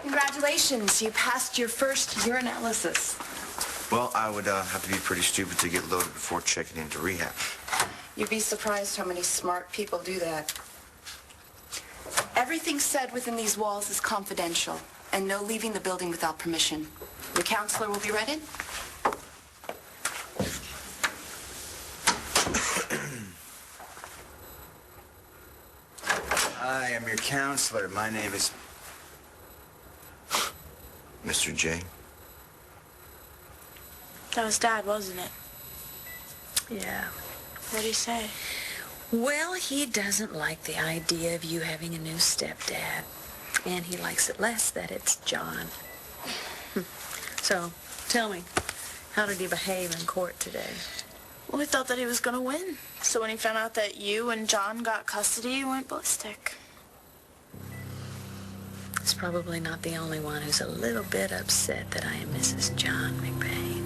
Congratulations, you passed your first urinalysis. Well, I would have to be pretty stupid to get loaded before checking into rehab. You'd be surprised how many smart people do that. Everything said within these walls is confidential, and no leaving the building without permission. The counselor will be read in. Hi, I'm your counselor. My name is Mr. J. That was Dad, wasn't it? Yeah. What'd he say? Well, he doesn't like the idea of you having a new stepdad. And he likes it less that it's John. So, tell me, how did he behave in court today? Well, he thought that he was going to win. So when he found out that you and John got custody, he went ballistic. He's probably not the only one who's a little bit upset that I am Mrs. John McBain.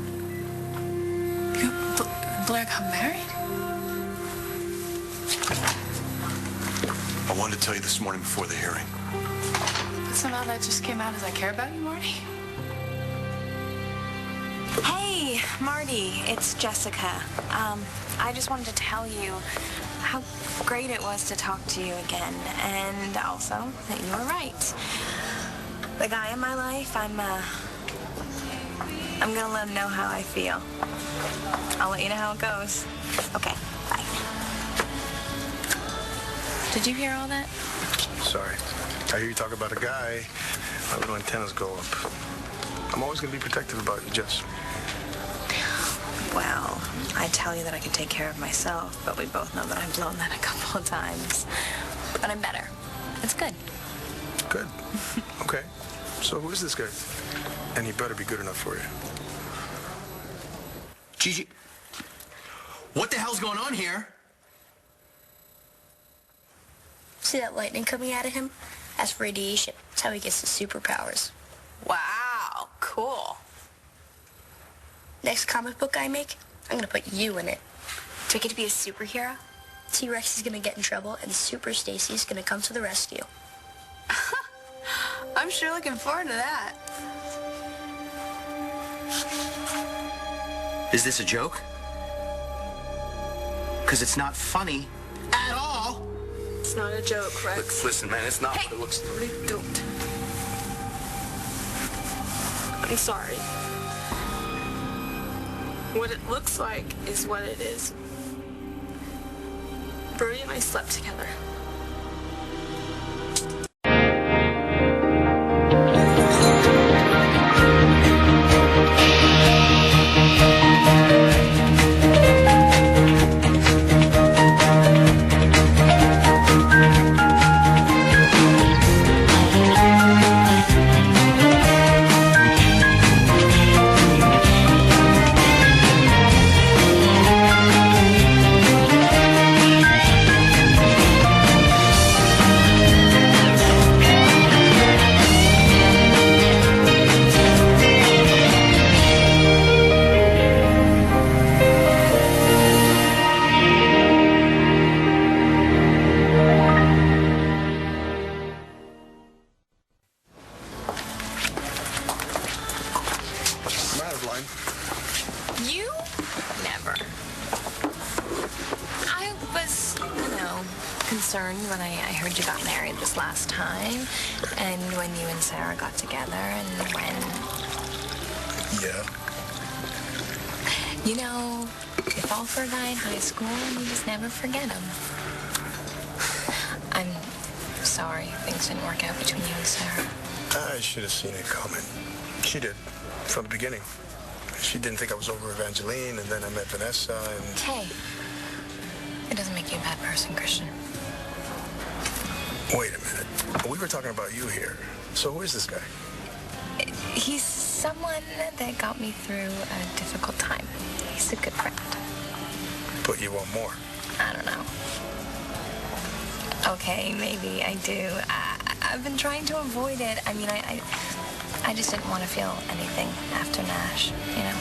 You and Blair got married? I wanted to tell you this morning before the hearing. But somehow that just came out as I care about you, Marty. Hey, Marty, it's Jessica. I just wanted to tell you how great it was to talk to you again, and also that you were right. The guy in my life, I'm gonna let him know how I feel. I'll let you know how it goes. Okay, bye. Did you hear all that? Sorry. I hear you talk about a guy. My little antennas go up. I'm always going to be protective about you, Jess. Well, I tell you that I can take care of myself, but we both know that I've blown that a couple of times. But I'm better. It's good. Good. Okay. So who is this guy? And he better be good enough for you. Gigi, what the hell's going on here? See that lightning coming out of him? That's radiation. That's how he gets his superpowers. Wow, cool. Next comic book I make, I'm gonna put you in it. Do I get to be a superhero? T-Rex is gonna get in trouble, and Super Stacy's gonna come to the rescue. I'm sure looking forward to that. Is this a joke? Because it's not funny at all. It's not a joke, Rex. Listen, man, it's not what it looks like. Don't. I'm sorry. What it looks like is what it is. Brody and I slept together. You? Never. I was, concerned when I heard you got married this last time, and when you and Sarah got together, and when... Yeah? You know, you fall for a guy in high school, and you just never forget him. I'm sorry things didn't work out between you and Sarah. I should have seen it coming. She did, from the beginning. She didn't think I was over Evangeline, and then I met Vanessa, and... Hey, it doesn't make you a bad person, Christian. Wait a minute. We were talking about you here. So who is this guy? He's someone that got me through a difficult time. He's a good friend. But you want more? I don't know. Okay, maybe I do. I've been trying to avoid it. I mean, I just didn't want to feel anything after Nash, you know?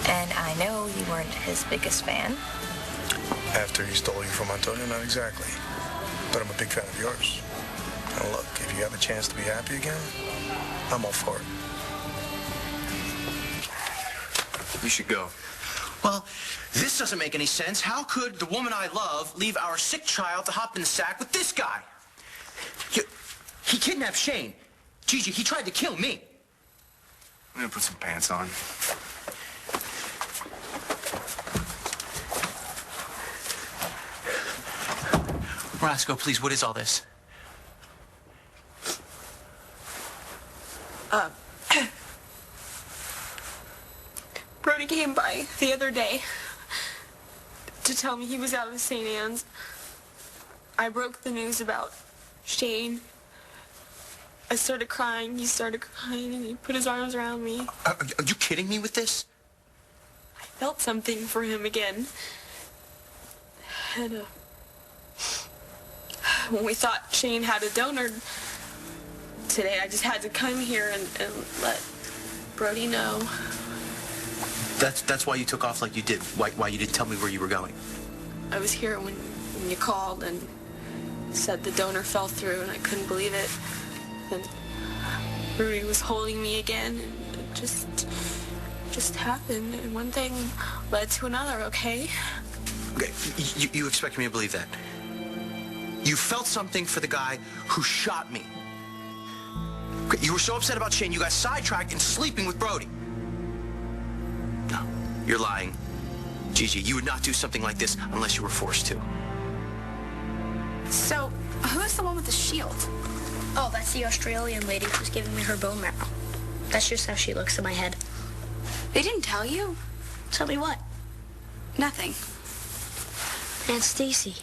And I know you weren't his biggest fan. After he stole you from Antonio, not exactly. But I'm a big fan of yours. Now look, if you have a chance to be happy again, I'm all for it. You should go. Well, this doesn't make any sense. How could the woman I love leave our sick child to hop in the sack with this guy? He kidnapped Shane. Gigi, he tried to kill me. I'm gonna put some pants on. Roscoe, please, what is all this? Brody came by the other day to tell me he was out of St. Anne's. I broke the news about Shane. I started crying, he started crying, and he put his arms around me. Are you kidding me with this? I felt something for him again. And, when we thought Shane had a donor today, I just had to come here and let Brody know. That's why you took off like you did. Why you didn't tell me where you were going. I was here when you called and said the donor fell through, and I couldn't believe it. And Rudy was holding me again, and it just happened, and one thing led to another, okay? Okay, you expect me to believe that? You felt something for the guy who shot me. Okay, you were so upset about Shane, you got sidetracked and sleeping with Brody. No, you're lying. Gigi, you would not do something like this unless you were forced to. So, who's the one with the shield? Oh, that's the Australian lady who's giving me her bone marrow. That's just how she looks in my head. They didn't tell you? Tell me what? Nothing. Aunt Stacy.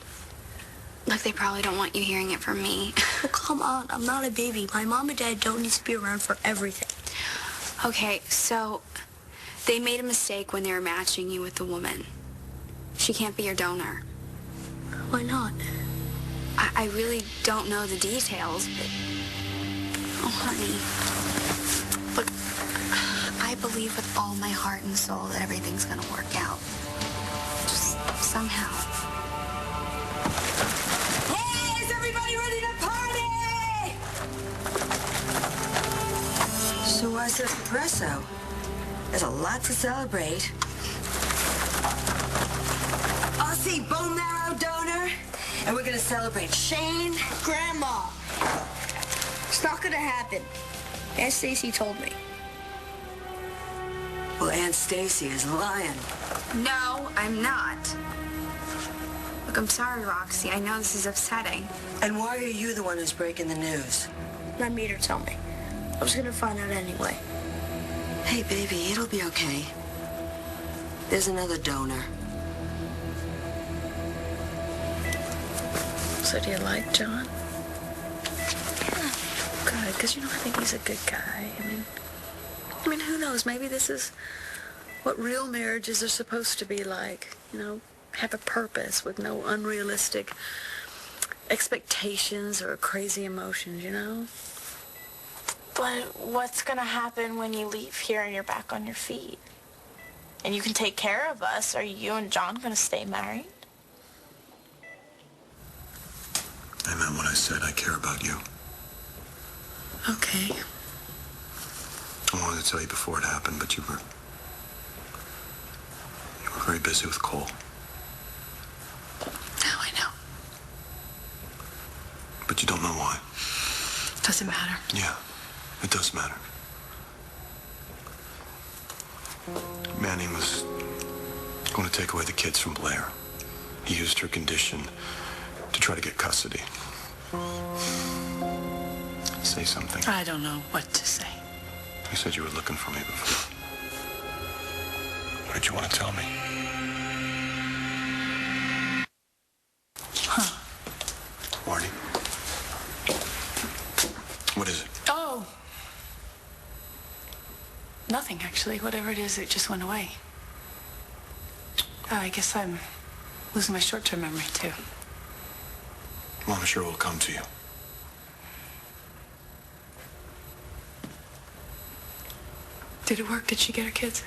Look, they probably don't want you hearing it from me. Well, come on. I'm not a baby. My mom and dad don't need to be around for everything. Okay, so they made a mistake when they were matching you with the woman. She can't be your donor. Why not? I really don't know the details, but... Oh, honey. Look, I believe with all my heart and soul that everything's gonna work out. Just somehow. Hey, is everybody ready to party? So why's this espresso? There's a lot to celebrate. Aussie bone marrow donor. And we're gonna celebrate Shane. Grandma! It's not gonna happen. Aunt Stacy told me. Well, Aunt Stacy is lying. No, I'm not. Look, I'm sorry, Roxy. I know this is upsetting. And why are you the one who's breaking the news? I made her tell me. I was gonna find out anyway. Hey, baby, it'll be okay. There's another donor. So do you like John? Yeah. Good, because I think he's a good guy. I mean, who knows? Maybe this is what real marriages are supposed to be like. Have a purpose with no unrealistic expectations or crazy emotions, But what's gonna happen when you leave here and you're back on your feet? And you can take care of us. Are you and John gonna stay married? I meant what I said. I care about you. Okay. I wanted to tell you before it happened, but you were very busy with Cole. Now I know. But you don't know why. Doesn't matter. Yeah, it does matter. Manning was going to take away the kids from Blair. He used her condition to try to get custody. Say something. I don't know what to say. You said you were looking for me before. What did you want to tell me? Huh. Marty? What is it? Oh. Nothing, actually. Whatever it is, it just went away. I guess I'm losing my short-term memory, too. Well, I'm sure it will come to you. Did it work? Did she get her kids?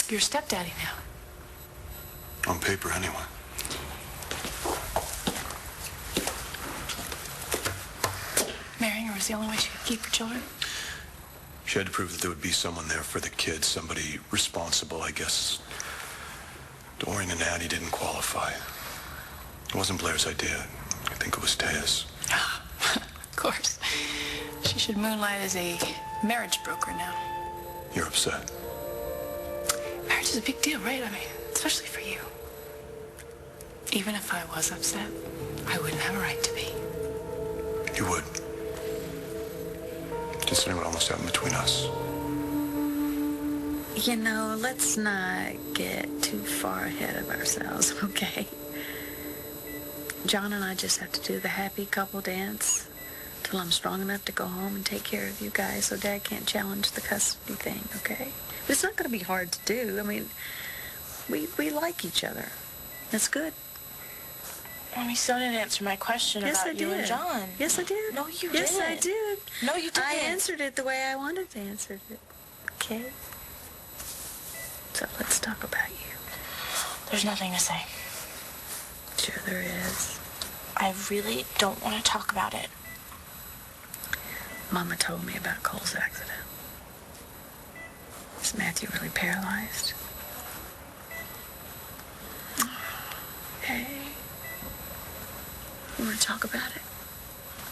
You're a stepdaddy now. On paper, anyway. caring, or was the only way she could keep her children? She had to prove that there would be someone there for the kids, somebody responsible, I guess. Doreen and Addie didn't qualify. It wasn't Blair's idea. I think it was Taya's. Of course. She should moonlight as a marriage broker now. You're upset. Marriage is a big deal, right? I mean, especially for you. Even if I was upset, I wouldn't have a right to be. You would. Considering what almost happened between us. You know, let's not get too far ahead of ourselves, okay? John and I just have to do the happy couple dance till I'm strong enough to go home and take care of you guys so Dad can't challenge the custody thing, okay? But it's not going to be hard to do. I mean, we like each other. That's good. Mommy still didn't answer my question about you and John. Yes, I did. No, you Yes, didn't. I did. No, you didn't. I answered it the way I wanted to answer it. Okay? So let's talk about you. There's nothing to say. Sure there is. I really don't want to talk about it. Mama told me about Cole's accident. Is Matthew really paralyzed? Hey. You want to talk about it?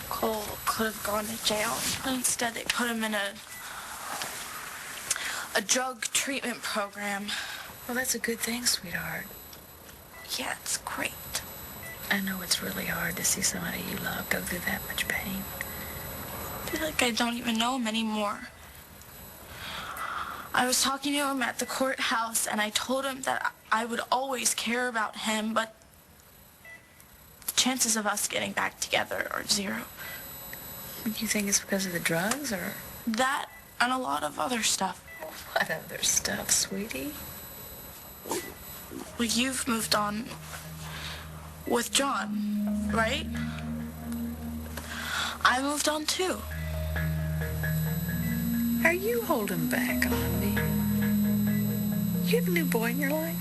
Cole could have gone to jail. Instead, they put him in a drug treatment program. Well, that's a good thing, sweetheart. Yeah, it's great. I know it's really hard to see somebody you love go through that much pain. I feel like I don't even know him anymore. I was talking to him at the courthouse, and I told him that I would always care about him, but the chances of us getting back together are zero. Do you think it's because of the drugs, or? That and a lot of other stuff. What other stuff, sweetie? Well, you've moved on with John, right? I moved on too. Are you holding back on me? You have a new boy in your life?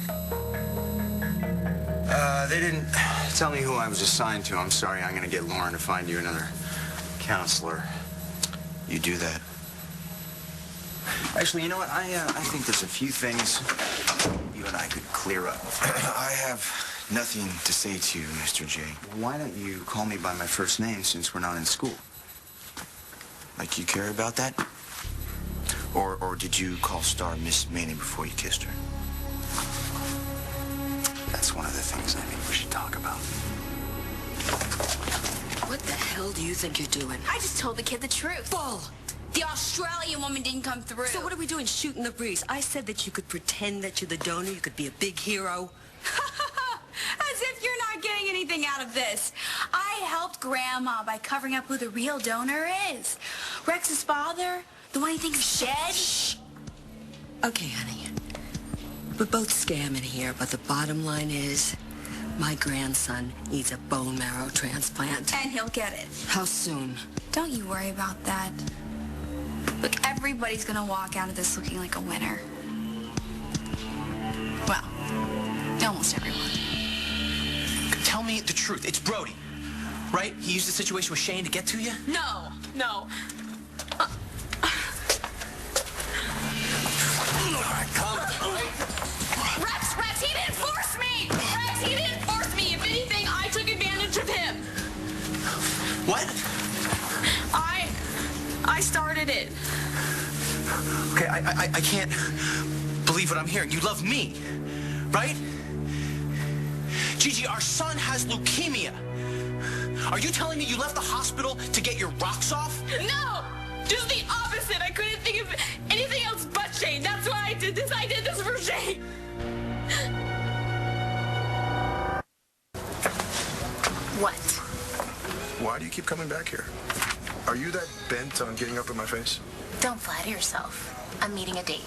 They didn't tell me who I was assigned to. I'm sorry. I'm going to get Lauren to find you another counselor. You do that. Actually, you know what? I think there's a few things you and I could clear up. I have nothing to say to you, Mr. J. Why don't you call me by my first name since we're not in school? Like you care about that? Or did you call Star Miss Manning before you kissed her? That's one of the things I think we should talk about. What the hell do you think you're doing? I just told the kid the truth. Bull! The Australian woman didn't come through. So what are we doing, shooting the breeze? I said that you could pretend that you're the donor, you could be a big hero. As if you're not getting anything out of this. I helped Grandma by covering up who the real donor is. Rex's father, the one he thinks is dead. Shh. Okay, honey. We're both scamming here, but the bottom line is my grandson needs a bone marrow transplant. And he'll get it. How soon? Don't you worry about that. Look, everybody's gonna walk out of this looking like a winner. Well, almost everyone. Tell me the truth. It's Brody, right? He used the situation with Shane to get to you? No. All right, come. Rex, he didn't force me! Rex, he didn't force me! If anything, I took advantage of him! What? I started it. Okay, I can't believe what I'm hearing. You love me, right? Gigi, our son has leukemia. Are you telling me you left the hospital to get your rocks off? No! Just the opposite. I couldn't think of anything else but Shane. That's why I did this. I did this for Shane. What? Why do you keep coming back here? Are you that bent on getting up in my face? Don't flatter yourself. I'm meeting a date.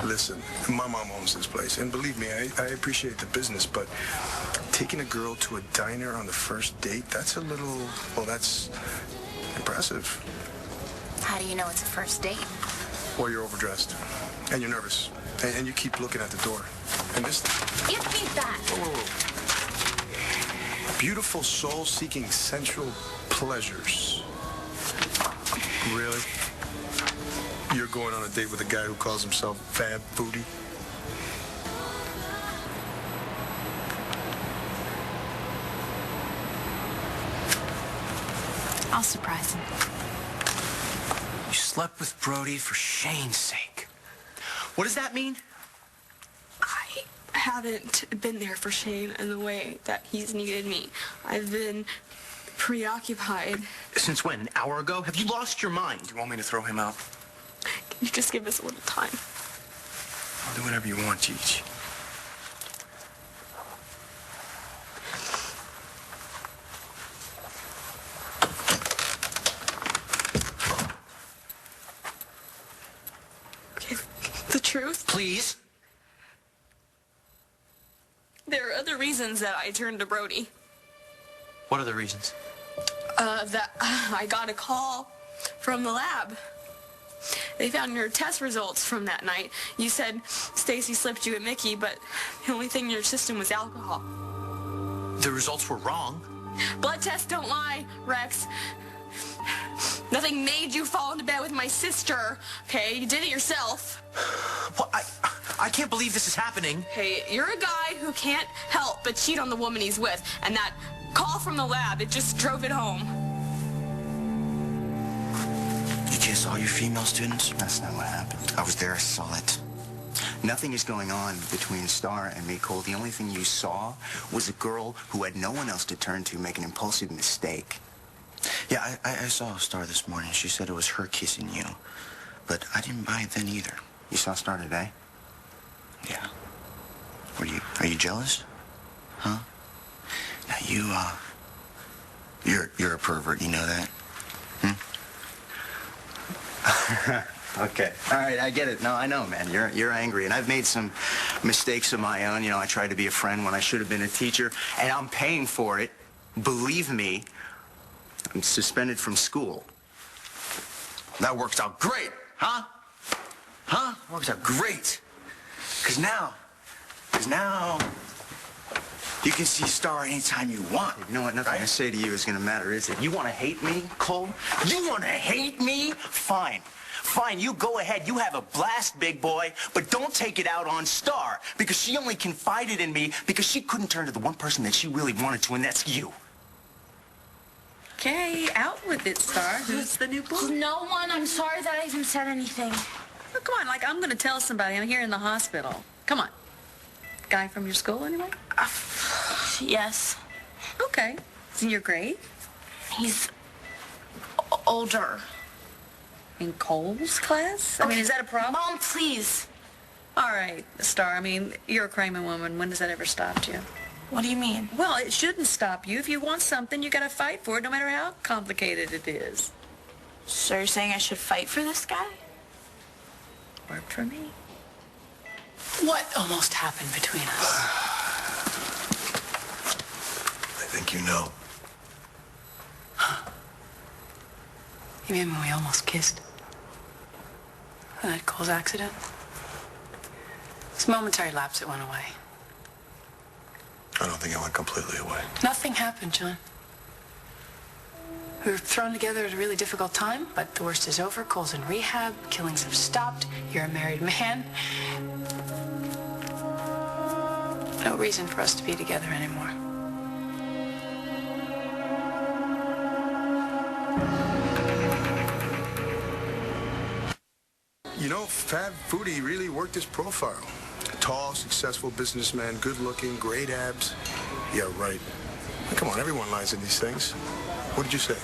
Listen, my mom owns this place, and believe me, I appreciate the business, but taking a girl to a diner on the first date, that's a little, well, that's impressive. How do you know it's a first date? Well, you're overdressed, and you're nervous, and you keep looking at the door. And this... Give me that. Whoa. Beautiful soul-seeking sensual pleasures. Really? You're going on a date with a guy who calls himself Fab Foodie? I'll surprise him. You slept with Brody for Shane's sake. What does that mean? I haven't been there for Shane in the way that he's needed me. I've been preoccupied. Since when? An hour ago? Have you lost your mind? You want me to throw him out? Can you just give us a little time? I'll do whatever you want, Cheech. Okay, the truth? Please? There are other reasons that I turned to Brody. What are the reasons? That I got a call from the lab. They found your test results from that night. You said Stacy slipped you a Mickey, but the only thing in your system was alcohol. The results were wrong. Blood tests don't lie, Rex. Nothing made you fall into bed with my sister, okay? You did it yourself. Well, I can't believe this is happening. Hey, you're a guy who can't help but cheat on the woman he's with, and that call from the lab, it just drove it home. You kiss all your female students? That's not what happened. I was there, I saw it. Nothing is going on between Star and me, Cole. The only thing you saw was a girl who had no one else to turn to make an impulsive mistake. Yeah, I saw Star this morning. She said it was her kissing you. But I didn't buy it then either. You saw Star today? Yeah. Are you jealous? Huh? Now you're a pervert, you know that? Okay. All right, I get it. No, I know, man. You're angry, and I've made some mistakes of my own. You know, I tried to be a friend when I should have been a teacher, and I'm paying for it. Believe me, I'm suspended from school. That worked out great, huh? Huh? Worked out great. Because now, you can see Star anytime you want. You know what? Nothing I say to you is going to matter, is it? You want to hate me, Cole? You want to hate me? Fine. Fine, you go ahead. You have a blast, big boy. But don't take it out on Star. Because she only confided in me because she couldn't turn to the one person that she really wanted to, and that's you. Okay, out with it, Star. Who's the new boy? No one. I'm sorry that I even said anything. Oh, come on, like I'm going to tell somebody. I'm here in the hospital. Come on. Guy from your school, anyway? Yes. Okay. Is in your grade? He's older. In Cole's class? I mean, is that a problem? Mom, please. All right, Star. I mean, you're a Kramer woman. When does that ever stop you? What do you mean? Well, it shouldn't stop you. If you want something, you got to fight for it, no matter how complicated it is. So you're saying I should fight for this guy? Worked for me. What almost happened between us? I think you know. You mean when we almost kissed? That Cole's accident? This momentary lapse, it went away. I don't think it went completely away. Nothing happened, John. We were thrown together at a really difficult time, but the worst is over. Cole's in rehab. Killings have stopped. You're a married man. No reason for us to be together anymore. You know, Fab Foodie really worked his profile. Tall, successful businessman, good-looking, great abs. Yeah, right. Come on, everyone lies in these things. What did you say?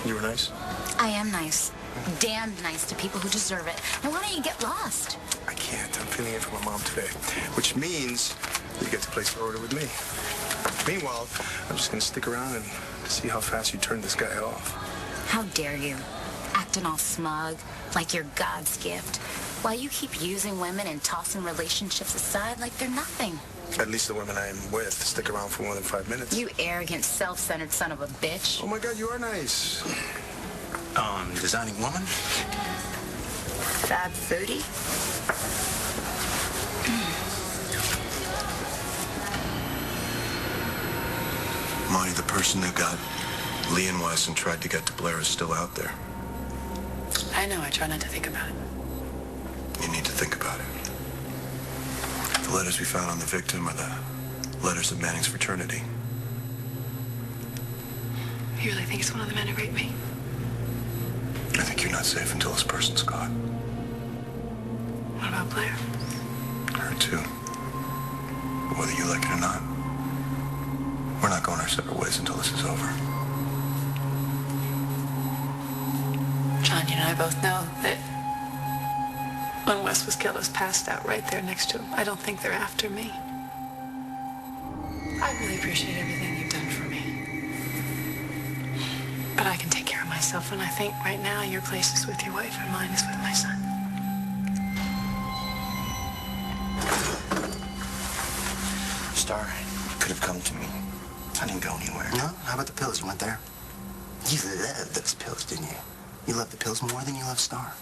You were nice? I am nice. Damn nice to people who deserve it. Now, why don't you get lost? I can't. I'm filling in for my mom today. Which means you get to play Florida with me. Meanwhile, I'm just going to stick around and see how fast you turn this guy off. How dare you? Acting all smug, like you're God's gift, while you keep using women and tossing relationships aside like they're nothing. At least the women I'm with stick around for more than 5 minutes. You arrogant, self-centered son of a bitch. Oh my God, you are nice. Designing woman? Fab Foodie? Marty, the person that got Lee and Weiss and tried to get to Blair is still out there. I know, I try not to think about it. You need to think about it. The letters we found on the victim are the letters of Manning's fraternity. You really think it's one of the men who raped me? I think you're not safe until this person's caught. What about Blair? Her too. But whether you like it or not, we're not going our separate ways until this is over. John, you and I both know that when Wes was killed, I was passed out right there next to him. I don't think they're after me. I really appreciate everything you've done for me. But I can take care of myself, and I think right now your place is with your wife and mine is with my son. Star could have come to me. I didn't go anywhere. No? How about the pills? You went there? You loved those pills, didn't you? You loved the pills more than you loved Star.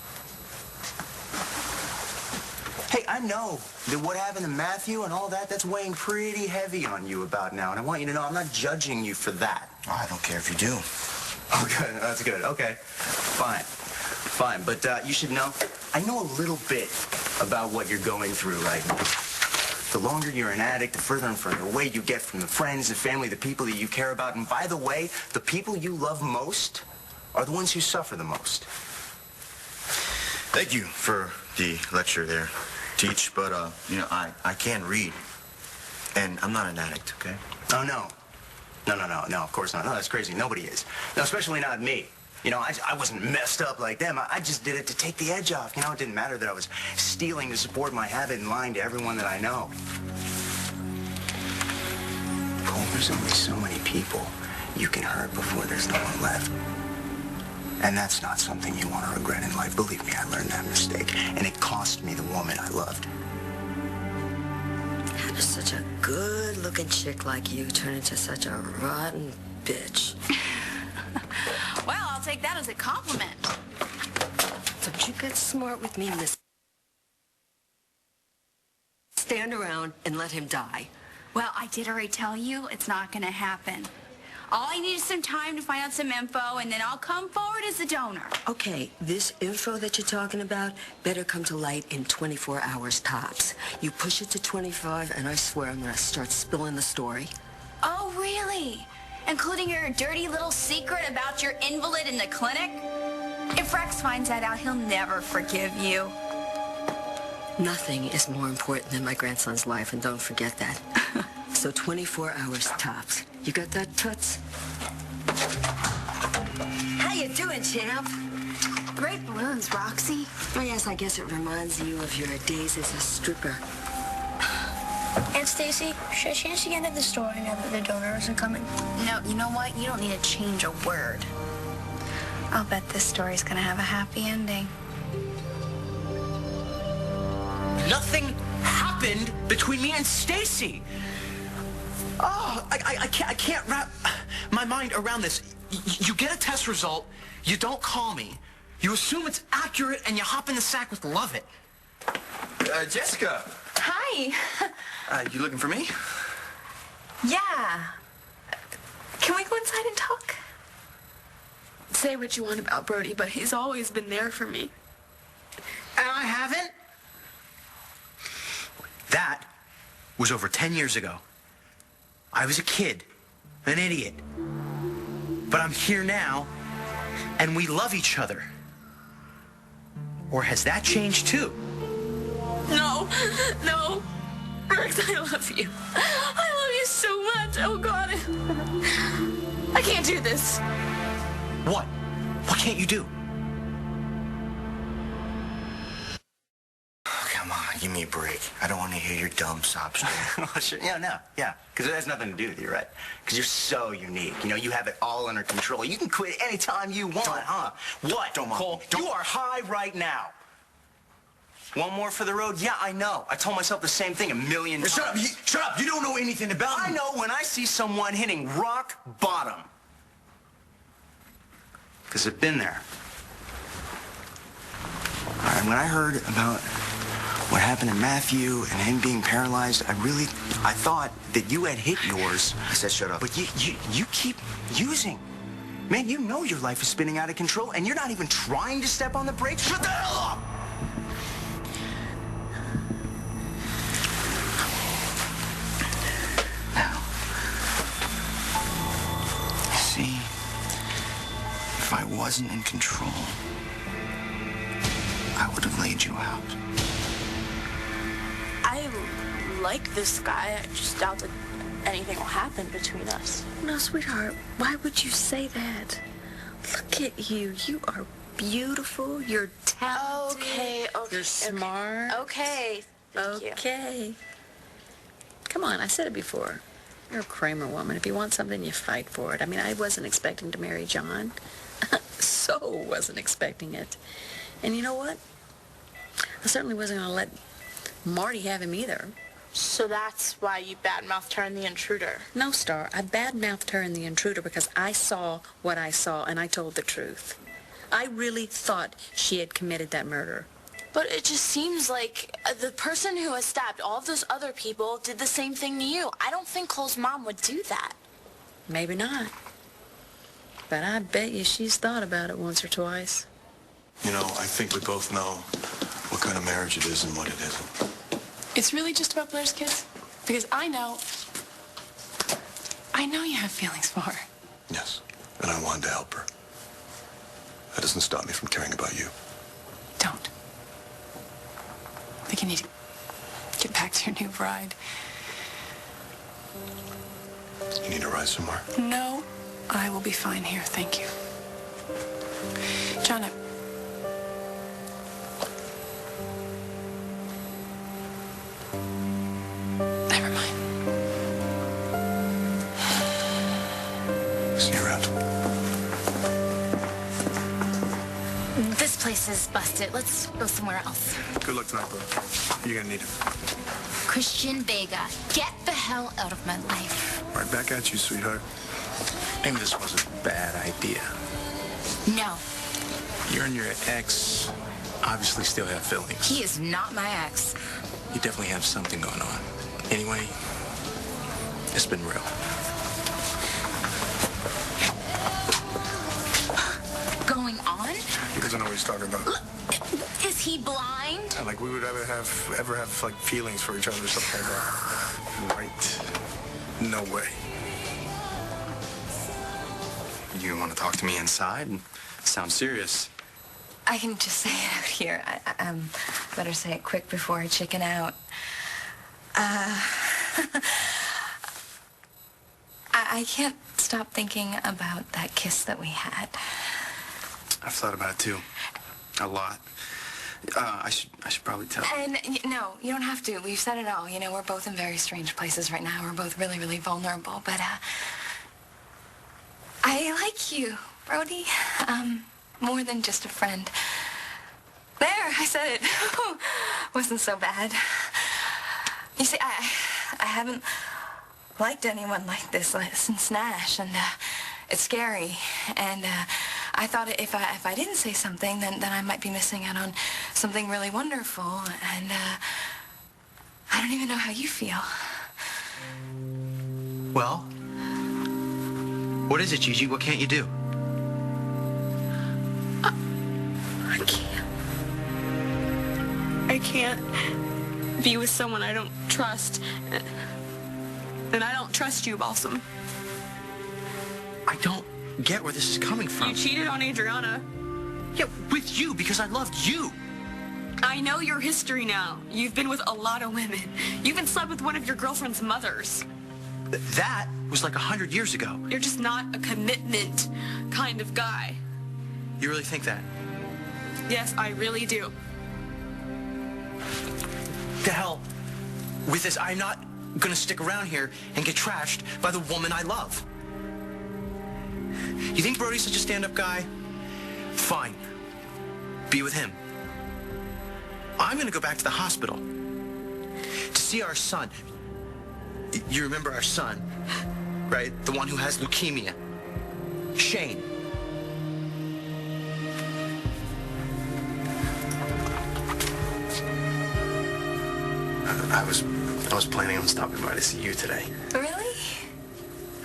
Hey, I know that what happened to Matthew and all that, that's weighing pretty heavy on you about now. And I want you to know I'm not judging you for that. Oh, I don't care if you do. Oh, good. That's good. Okay. Fine. Fine. But you should know, I know a little bit about what you're going through right now. The longer you're an addict, the further and further away you get from the friends, the family, the people that you care about. And by the way, the people you love most are the ones who suffer the most. Thank you for the lecture there, Teach. But, you know, I can read. And I'm not an addict, okay? Oh, no. No, of course not. No, that's crazy. Nobody is. No, especially not me. You know, I wasn't messed up like them. I just did it to take the edge off. You know, it didn't matter that I was stealing to support my habit and lying to everyone that I know. Cole, there's only so many people you can hurt before there's no one left. And that's not something you want to regret in life. Believe me, I learned that mistake. And it cost me the woman I loved. How does such a good-looking chick like you turn into such a rotten bitch? Well, I'll take that as a compliment. Don't you get smart with me, miss. Stand around and let him die. Well, I did already tell you it's not going to happen. All I need is some time to find out some info, and then I'll come forward as a donor. Okay, this info that you're talking about better come to light in 24 hours tops. You push it to 25, and I swear I'm going to start spilling the story. Oh, really? Including your dirty little secret about your invalid in the clinic? If Rex finds that out, he'll never forgive you. Nothing is more important than my grandson's life, and don't forget that. So 24 hours tops. You got that, Toots? How you doing, champ? Great balloons, Roxy. Oh, yes, I guess it reminds you of your days as a stripper. Aunt Stacy, should I change the end of the story now that the donor isn't coming? No, you know what? You don't need to change a word. I'll bet this story's gonna have a happy ending. Nothing happened between me and Stacy. Oh, I can't wrap my mind around this. You get a test result, you don't call me, you assume it's accurate, and you hop in the sack with Lovett. Jessica. Hi. You looking for me? Yeah. Can we go inside and talk? Say what you want about Brody, but he's always been there for me. And I haven't? That was over 10 years ago. I was a kid, an idiot. But I'm here now, and we love each other. Or has that changed too? No. Rex, I love you. I love you so much. Oh, God. I can't do this. What? What can't you do? Oh, come on, give me a break. I don't want to hear your dumb sob story. Sure. Yeah, because it has nothing to do with you, right? Because you're so unique. You know, you have it all under control. You can quit anytime you want, huh? What? Don't, Cole, you are high right now. One more for the road? Yeah, I know. I told myself the same thing a million times. Shut up! You don't know anything about me. I know when I see someone hitting rock bottom. Because I've been there. All right, when I heard about what happened to Matthew and him being paralyzed, I thought that you had hit yours. I said shut up. But you keep using. Man, you know your life is spinning out of control, and you're not even trying to step on the brakes? Shut the hell up! Now, you see, if I wasn't in control, I would have laid you out. I like this guy. I just doubt that anything will happen between us. No, sweetheart, why would you say that? Look at you. You are beautiful. You're talented. Okay. You're smart. Okay. Thank you. Okay. Come on, I said it before. You're a Kramer woman. If you want something, you fight for it. I mean, I wasn't expecting to marry John. So wasn't expecting it. And you know what? I certainly wasn't going to let Marty have him either. So that's why you badmouthed her and the intruder. No, Star. I badmouthed her and the intruder because I saw what I saw, and I told the truth. I really thought she had committed that murder. But it just seems like the person who has stabbed all of those other people did the same thing to you. I don't think Cole's mom would do that. Maybe not. But I bet you she's thought about it once or twice. You know, I think we both know what kind of marriage it is and what it isn't. It's really just about Blair's kids? Because I know you have feelings for her. Yes, and I wanted to help her. That doesn't stop me from caring about you. Don't. I think you need to get back to your new bride. You need to ride somewhere? No, I will be fine here, thank you. John, never mind. See you around. This place is busted. Let's go somewhere else. Good luck tonight, bro. You're gonna need it. Christian Vega, get the hell out of my life. Right back at you, sweetheart. Maybe this was a bad idea. No, You and your ex obviously still have feelings. he is not my ex. You definitely have something going on. Anyway, it's been real. Going on? He doesn't know what he's talking about. Is he blind? Like we would ever have like feelings for each other or something like that. Right. No way. You want to talk to me inside? Sounds serious. I can just say it out here. I better say it quick before I chicken out. I can't stop thinking about that kiss that we had. I've thought about it too. A lot. I should probably tell. And no, you don't have to. We've said it all. You know, we're both in very strange places right now. We're both really, really vulnerable. But I like you, Brody. More than just a friend. There, I said it. Wasn't so bad. You see, I haven't liked anyone like this since Nash, and it's scary. And I thought if I didn't say something, then I might be missing out on something really wonderful. And I don't even know how you feel. Well, what is it, Gigi? What can't you do? I can't be with someone I don't trust. And I don't trust you, Balsam. I don't get where this is coming from. You cheated on Adriana. Yeah, with you, because I loved you. I know your history now. You've been with a lot of women. You even slept with one of your girlfriend's mothers. That was like 100 years ago. You're just not a commitment kind of guy. You really think that? Yes, I really do. The hell with this. I'm not gonna stick around here and get trashed by the woman I love. You think Brody's such a stand-up guy? Fine. Be with him. I'm gonna go back to the hospital to see our son. You remember our son, right? The one who has leukemia. Shane. I was planning on stopping by to see you today. Really?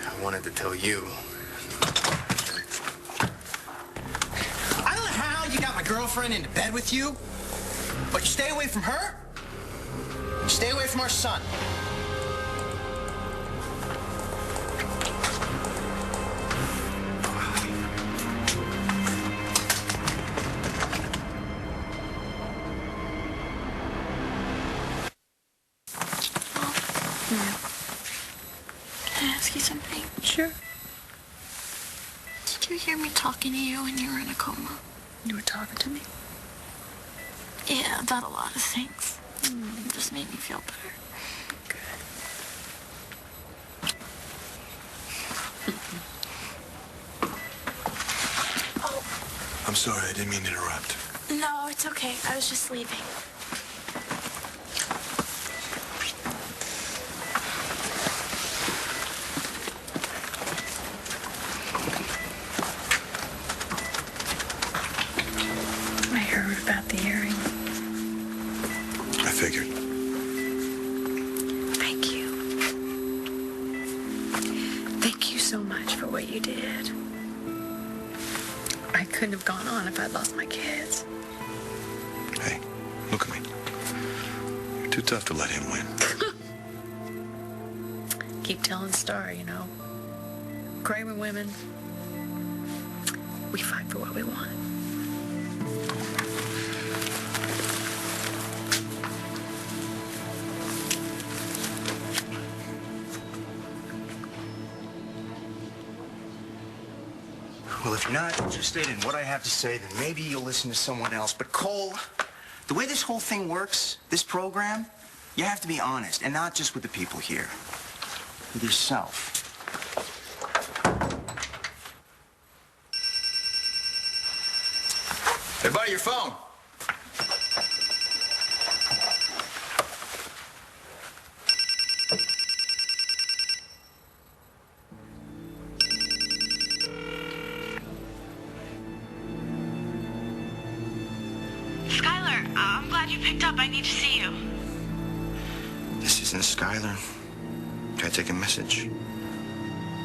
I wanted to tell you girlfriend into bed with you, but you stay away from her? You stay away from our son. Can I ask you something? Sure. Did you hear me talking to you when you were in a coma? You were talking to me? Yeah, about a lot of things. It just made me feel better. I'm sorry, I didn't mean to interrupt. No, it's okay. I was just leaving. I heard about the earring. I figured. Thank you. Thank you so much for what you did. I couldn't have gone on if I'd lost my kids. Hey, look at me. You're too tough to let him win. Keep telling Star, you know. Kramer women, we fight for what we want. Well, if you're not interested in what I have to say, then maybe you'll listen to someone else. But Cole, the way this whole thing works, this program, you have to be honest, and not just with the people here. With yourself. Hey, buddy, your phone. Skylar, I'm glad you picked up. I need to see you. This isn't Skylar. Can I take a message?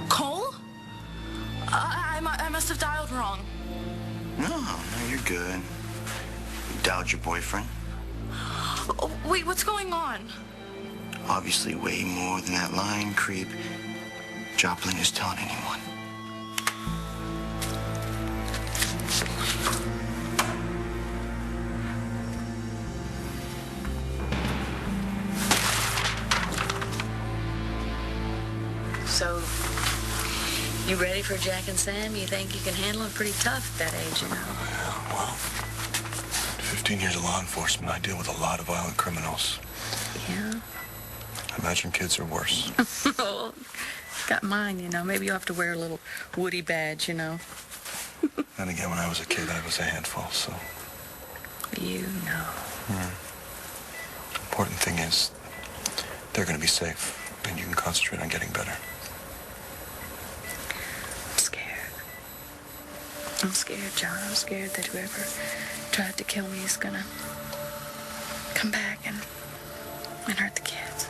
Cole? I must have dialed wrong. No, you're good. You dialed your boyfriend. Oh, wait, what's going on? Obviously way more than that line creep Joplin is telling anyone. So, you ready for Jack and Sam? You think you can handle it pretty tough at that age, you know? Yeah, well, 15 years of law enforcement, I deal with a lot of violent criminals. Yeah? I imagine kids are worse. Oh, got mine, you know. Maybe you'll have to wear a little Woody badge, you know. Then again, when I was a kid, I was a handful, so... You know. Important thing is, they're going to be safe, and you can concentrate on getting better. I'm scared. I'm scared, John. I'm scared that whoever tried to kill me is gonna come back and hurt the kids.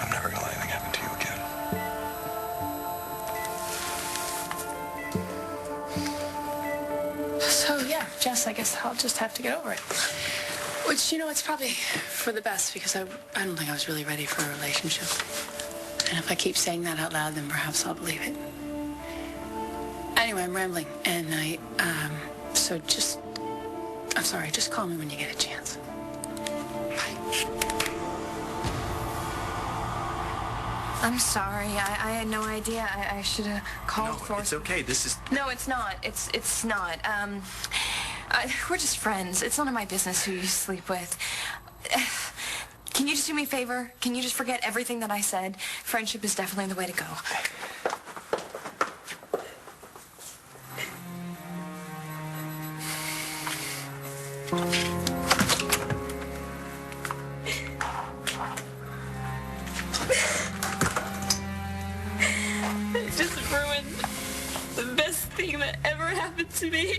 I'm never going to let anything happen to you again. So, yeah, Jess, I guess I'll just have to get over it. Which, you know, it's probably for the best because I don't think I was really ready for a relationship. And if I keep saying that out loud, then perhaps I'll believe it. Anyway, I'm rambling. And so just, I'm sorry, just call me when you get a chance. I'm sorry. I had no idea. I should have called for... It's okay. This is... No, it's not. It's not. We're just friends. It's none of my business who you sleep with. Can you just do me a favor? Can you just forget everything that I said? Friendship is definitely the way to go. It just ruined the best thing that ever happened to me.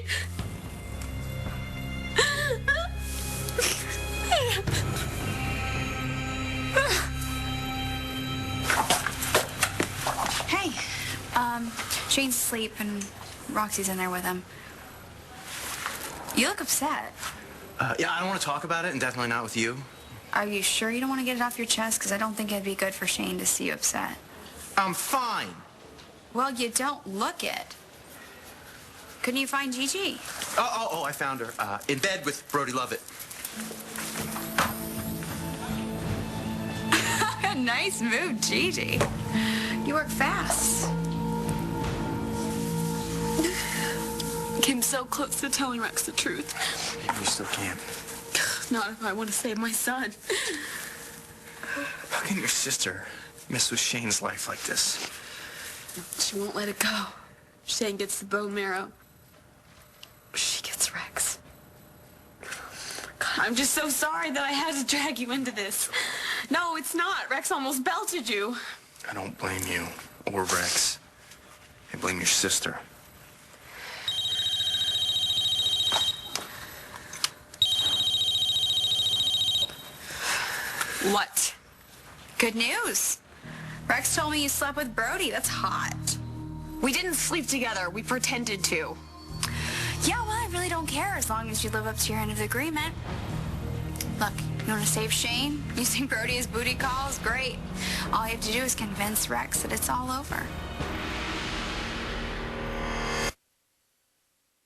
Hey, Shane's asleep and Roxy's in there with him. You look upset. Yeah, I don't want to talk about it, and definitely not with you. Are you sure you don't want to get it off your chest? Because I don't think it'd be good for Shane to see you upset. I'm fine. Well, you don't look it. Couldn't you find Gigi? Oh, I found her. In bed with Brody Lovett. Nice move, Gigi. You work fast. Came so close to telling Rex the truth. You still can't. Not if I want to save my son. How can your sister mess with Shane's life like this? She won't let it go. Shane gets the bone marrow. She gets Rex. God, I'm just so sorry that I had to drag you into this. No, it's not. Rex almost belted you. I don't blame you or Rex. I blame your sister. What? Good news. Rex told me you slept with Brody. That's hot. We didn't sleep together. We pretended to. Yeah, well, I really don't care as long as you live up to your end of the agreement. Look, you want to save Shane? Using Brody as booty call is great. All you have to do is convince Rex that it's all over.